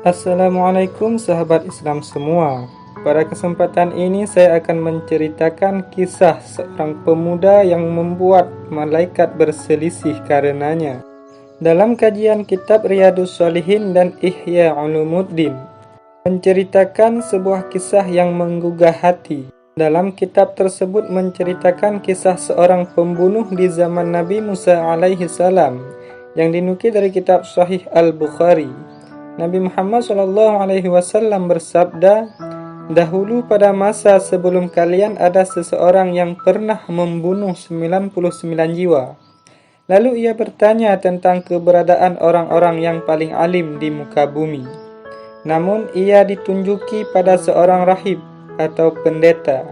Assalamualaikum sahabat Islam semua. Pada kesempatan ini saya akan menceritakan kisah seorang pemuda yang membuat malaikat berselisih karenanya. Dalam kajian kitab Riyadhus Shalihin dan Ihya Ulumuddin, menceritakan sebuah kisah yang menggugah hati. Dalam kitab tersebut menceritakan kisah seorang pembunuh di zaman Nabi Musa alaihi salam yang dinukil dari kitab Sahih Al-Bukhari. Nabi Muhammad SAW bersabda, "Dahulu pada masa sebelum kalian ada seseorang yang pernah membunuh 99 jiwa. Lalu ia bertanya tentang keberadaan orang-orang yang paling alim di muka bumi. Namun ia ditunjuki pada seorang rahib atau pendeta.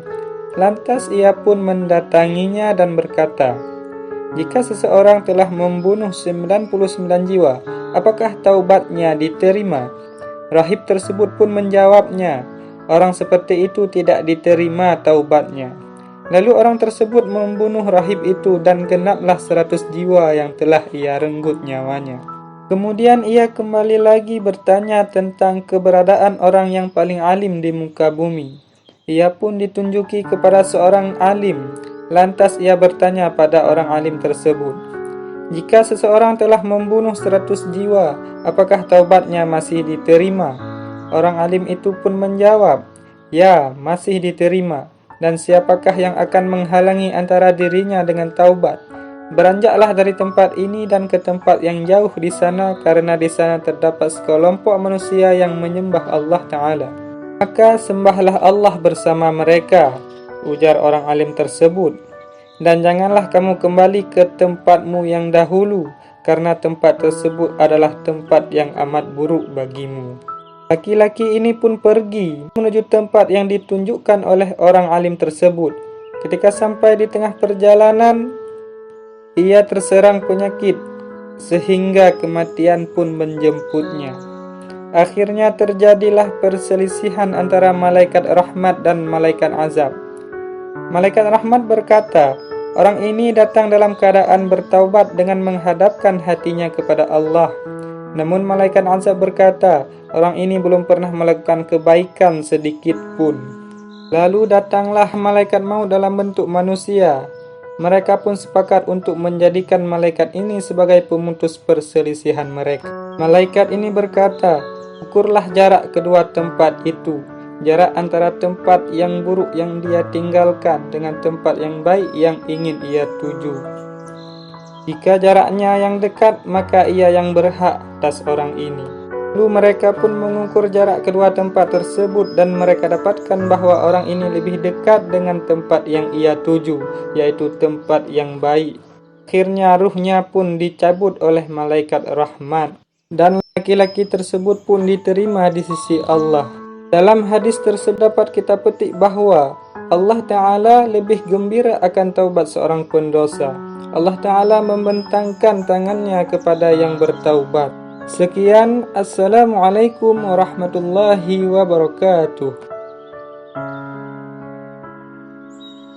Lantas ia pun mendatanginya dan berkata, 'Jika seseorang telah membunuh 99 jiwa, apakah taubatnya diterima?' Rahib tersebut pun menjawabnya, 'Orang seperti itu tidak diterima taubatnya.' Lalu orang tersebut membunuh rahib itu dan genaplah 100 jiwa yang telah ia renggut nyawanya. Kemudian ia kembali lagi bertanya tentang keberadaan orang yang paling alim di muka bumi. Ia pun ditunjuki kepada seorang alim. Lantas ia bertanya pada orang alim tersebut, 'Jika seseorang telah membunuh 100 jiwa, apakah taubatnya masih diterima?' Orang alim itu pun menjawab, 'Ya, masih diterima. Dan siapakah yang akan menghalangi antara dirinya dengan taubat? Beranjaklah dari tempat ini dan ke tempat yang jauh di sana, karena di sana terdapat sekelompok manusia yang menyembah Allah Ta'ala. Maka sembahlah Allah bersama mereka,' ujar orang alim tersebut. 'Dan janganlah kamu kembali ke tempatmu yang dahulu, karena tempat tersebut adalah tempat yang amat buruk bagimu.' Laki-laki ini pun pergi menuju tempat yang ditunjukkan oleh orang alim tersebut. Ketika sampai di tengah perjalanan, ia terserang penyakit, sehingga kematian pun menjemputnya. Akhirnya terjadilah perselisihan antara malaikat rahmat dan malaikat azab. Malaikat rahmat berkata, 'Orang ini datang dalam keadaan bertaubat dengan menghadapkan hatinya kepada Allah.' Namun malaikat azab berkata, 'Orang ini belum pernah melakukan kebaikan sedikit pun.' Lalu datanglah malaikat maut dalam bentuk manusia. Mereka pun sepakat untuk menjadikan malaikat ini sebagai pemutus perselisihan mereka. Malaikat ini berkata, 'Ukurlah jarak kedua tempat itu, jarak antara tempat yang buruk yang dia tinggalkan dengan tempat yang baik yang ingin ia tuju. Jika jaraknya yang dekat, maka ia yang berhak atas orang ini.' Lalu mereka pun mengukur jarak kedua tempat tersebut dan mereka dapatkan bahwa orang ini lebih dekat dengan tempat yang ia tuju, yaitu tempat yang baik. Akhirnya ruhnya pun dicabut oleh malaikat rahmat dan laki-laki tersebut pun diterima di sisi Allah. Dalam hadis tersebut dapat kita petik bahwa Allah Ta'ala lebih gembira akan taubat seorang pendosa. Allah Ta'ala membentangkan tangannya kepada yang bertaubat. Sekian, Assalamualaikum warahmatullahi wabarakatuh.